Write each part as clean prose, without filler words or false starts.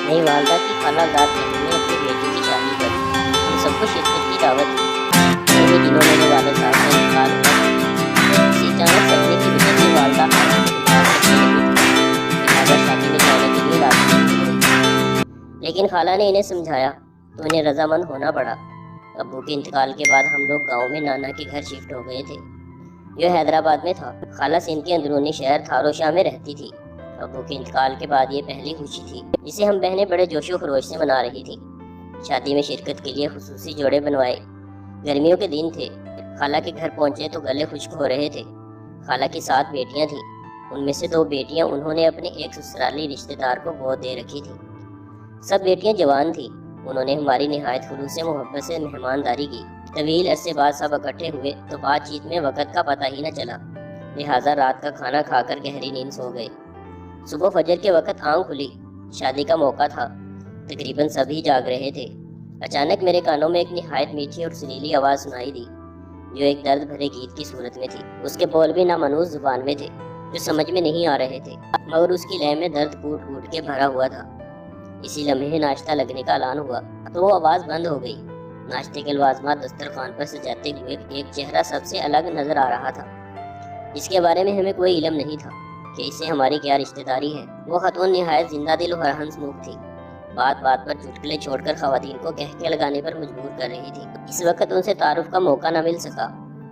نئی والدہ کی خالہ زاد بہن نے اپنی بیٹی کی شادی پر ہم سب کو شرکت کی دعوت دی۔ انہی دنوں میرے والد صاحب کا انتقال ہوا۔ کسی اچانک صدمے کی وجہ سے والدہ حالت میں لہٰذا شادی میں جانے کے لیے راضی نہیں ہوئی، لیکن خالہ نے انہیں سمجھایا تو انہیں رضامند ہونا پڑا۔ ابو کے انتقال کے بعد ہم لوگ گاؤں میں نانا کے گھر شفٹ ہو گئے تھے جو حیدرآباد میں تھا۔ خالہ سندھ کے اندرونی شہر تھاروشاہ میں رہتی تھی۔ ابو کے انتقال کے بعد یہ پہلی خوشی تھی جسے ہم بہنیں بڑے جوش و خروش سے منا رہی تھی۔ شادی میں شرکت کے لیے خصوصی جوڑے بنوائے۔ گرمیوں کے دن تھے۔ خالہ کے گھر پہنچے تو گلے خشک ہو رہے تھے۔ خالہ کی 7 بیٹیاں تھیں، ان میں سے 2 بیٹیاں انہوں نے اپنے ایک سسرالی رشتہ دار کو گود دے رکھی تھی۔ سب بیٹیاں جوان تھیں۔ انہوں نے ہماری نہایت خلوص سے محبت سے مہمانداری کی۔ طویل عرصے بعد سب اکٹھے ہوئے تو بات چیت میں وقت کا پتہ ہی نہ چلا، لہٰذا رات کا کھانا کھا کر گہری نیند سو گئے۔ صبح فجر کے وقت آنکھ کھلی۔ شادی کا موقع تھا، تقریباً سبھی جاگ رہے تھے۔ اچانک میرے کانوں میں ایک نہایت میٹھی اور سریلی آواز سنائی دی جو ایک درد بھرے گیت کی صورت میں تھی۔ اس کے بول بھی نامانوس زبان میں تھے جو سمجھ میں نہیں آ رہے تھے، مگر اس کی لے میں درد کوٹ کوٹ کے بھرا ہوا تھا۔ اسی لمحے ناشتہ لگنے کا اعلان ہوا تو وہ آواز بند ہو گئی۔ ناشتے کے لوازمات دسترخوان پر سجاتے ہوئے ایک چہرہ سب سے الگ نظر آ رہا تھا، جس کے بارے میں ہمیں کوئی علم نہیں تھا کہ اس سے ہماری کیا رشتہ داری ہے۔ وہ خاتون نہایت زندہ دل اور ہنس مکھ تھی، بات بات پر چٹکلے چھوڑ کر خواتین کو کہکے لگانے پر مجبور کر رہی تھی۔ اس وقت ان سے تعارف کا موقع نہ مل سکا۔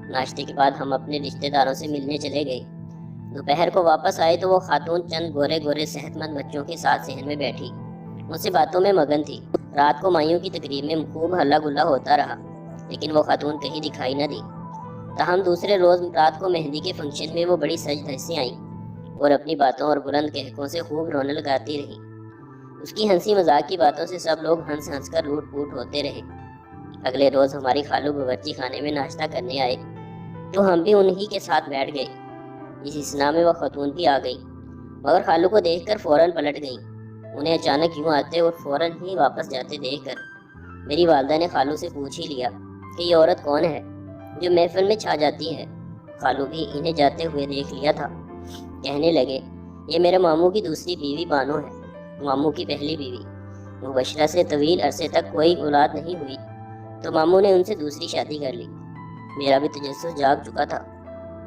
ناشتے کے بعد ہم اپنے رشتہ داروں سے ملنے چلے گئے۔ دوپہر کو واپس آئے تو وہ خاتون چند گورے گورے صحت مند بچوں کے ساتھ صحن میں بیٹھی ان سے باتوں میں مگن تھی۔ رات کو مائیوں کی تقریب میں خوب ہلا گلا ہوتا رہا، لیکن وہ خاتون کہیں دکھائی نہ دی۔ تاہم دوسرے روز رات کو مہندی کے فنکشن میں وہ بڑی سج دھج سے آئیں اور اپنی باتوں اور بلند کہکوں سے خوب رونے لگاتی رہی۔ اس کی ہنسی مذاق کی باتوں سے سب لوگ ہنس ہنس کر لوٹ پوٹ ہوتے رہے۔ اگلے روز ہماری خالو باورچی خانے میں ناشتہ کرنے آئے تو ہم بھی انہی کے ساتھ بیٹھ گئے۔ اس اسنا میں وہ خاتون بھی آ گئی، مگر خالو کو دیکھ کر فوراً پلٹ گئیں۔ انہیں اچانک یوں آتے اور فوراً ہی واپس جاتے دیکھ کر میری والدہ نے خالو سے پوچھ ہی لیا کہ یہ عورت کون ہے جو محفل میں چھا جاتی ہے۔ خالو بھی انہیں جاتے ہوئے دیکھ لیا تھا۔ کہنے لگے، یہ میرے ماموں کی دوسری بیوی بانو ہے، ماموں کی پہلی بیوی۔ مبشرہ سے طویل عرصے تک کوئی اولاد نہیں ہوئی تو ماموں نے ان سے دوسری شادی کر لی۔ میرا بھی تجسس جاگ چکا تھا۔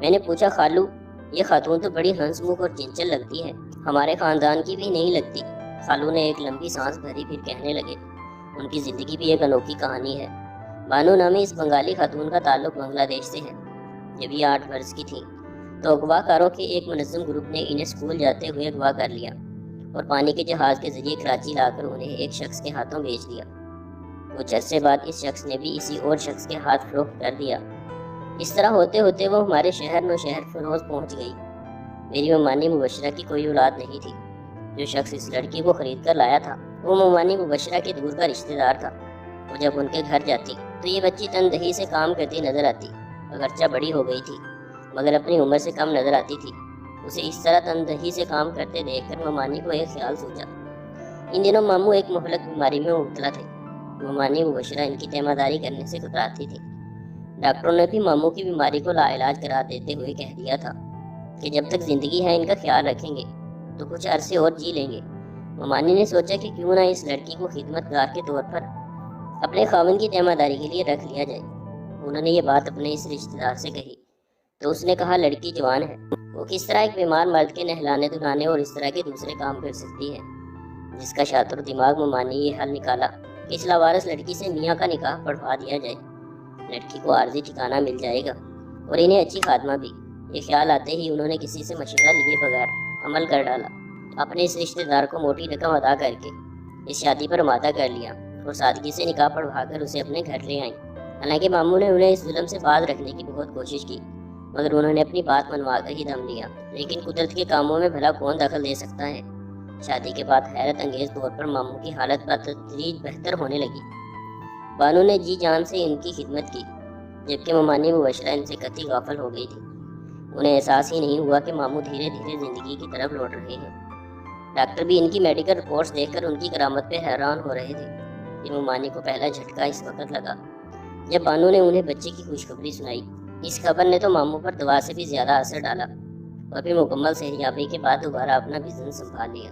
میں نے پوچھا، خالو یہ خاتون تو بڑی ہنس مکھ اور چنچل لگتی ہے، ہمارے خاندان کی بھی نہیں لگتی۔ خالو نے ایک لمبی سانس بھری، پھر کہنے لگے، ان کی زندگی بھی ایک انوکھی کہانی ہے۔ بانو نامی اس بنگالی خاتون کا تعلق بنگلہ دیش سے ہے۔ جب یہ 8 برس کی تھی تو اغوا کاروں کے ایک منظم گروپ نے انہیں اسکول جاتے ہوئے اغوا کر لیا اور پانی کے جہاز کے ذریعے کراچی لا کر انہیں ایک شخص کے ہاتھوں بیچ دیا۔ کچھ عرصے بعد اس شخص نے بھی اسی اور شخص کے ہاتھ فروخت کر دیا۔ اس طرح ہوتے ہوتے وہ ہمارے شہر نوشہر فیروز پہنچ گئی۔ میری ممانی مبشرہ کی کوئی اولاد نہیں تھی۔ جو شخص اس لڑکی کو خرید کر لایا تھا وہ ممانی مبشرہ کے دور کا رشتہ دار تھا۔ وہ جب ان کے گھر جاتی تو یہ بچی تندہی سے کام کرتی نظر آتی، اگرچہ بڑی ہو گئی تھی مگر اپنی عمر سے کم نظر آتی تھی۔ اسے اس طرح تندہی سے کام کرتے دیکھ کر ممانی کو ایک خیال سوچا۔ ان دنوں ماموں ایک مہلک بیماری میں مبتلا تھے۔ ممانی مبشرہ ان کی تیمارداری کرنے سے کتراتی تھی۔ ڈاکٹروں نے بھی ماموں کی بیماری کو لاعلاج قرار دیتے ہوئے کہہ دیا تھا کہ جب تک زندگی ہے ان کا خیال رکھیں گے تو کچھ عرصے اور جی لیں گے۔ ممانی نے سوچا کہ کیوں نہ اس لڑکی کو خدمت گار کے طور پر اپنے خاوند کی تیمارداری کے لیے رکھ لیا جائے۔ انہوں نے یہ بات اپنے اس رشتہ دار سے کہی تو اس نے کہا، لڑکی جوان ہے، وہ کس طرح ایک بیمار مرد کے نہلانے دھلانے اور اس طرح کے دوسرے کام کر سکتی ہے؟ جس کا شاطر دماغ ممانی یہ حل نکالا کہ اس لاوارث لڑکی سے میاں کا نکاح پڑھوا دیا جائے، لڑکی کو عارضی ٹھکانہ مل جائے گا اور انہیں اچھی خاتمہ بھی۔ یہ خیال آتے ہی انہوں نے کسی سے مشورہ لیے بغیر عمل کر ڈالا۔ اپنے اس رشتہ دار کو موٹی رقم ادا کر کے اس شادی پر آمادہ کر لیا اور سادگی سے نکاح پڑھوا کر اسے اپنے گھر لے آئیں۔ حالانکہ ماموں نے انہیں اس ظلم سے باز رکھنے کی بہت کوشش کی مگر انہوں نے اپنی بات منوا کر ہی دم لیا۔ لیکن قدرت کے کاموں میں بھلا کون دخل دے سکتا ہے؟ شادی کے بعد حیرت انگیز طور پر ماموں کی حالت بتدریج بہتر ہونے لگی۔ بانو نے جی جان سے ان کی خدمت کی جبکہ ممانی مبشرہ ان سے قطعی غافل ہو گئی تھی۔ انہیں احساس ہی نہیں ہوا کہ ماموں دھیرے دھیرے زندگی کی طرف لوٹ رہے ہیں۔ ڈاکٹر بھی ان کی میڈیکل رپورٹس دیکھ کر ان کی کرامت پہ حیران ہو رہے تھے۔ کہ ممانی کو پہلا جھٹکا اس وقت لگا جب بانو نے انہیں بچے کی خوشخبری سنائی۔ اس خبر نے تو ماموں پر دوا سے بھی زیادہ اثر ڈالا اور پھر مکمل صحتیابی کے بعد دوبارہ اپنا بزنس سنبھال لیا۔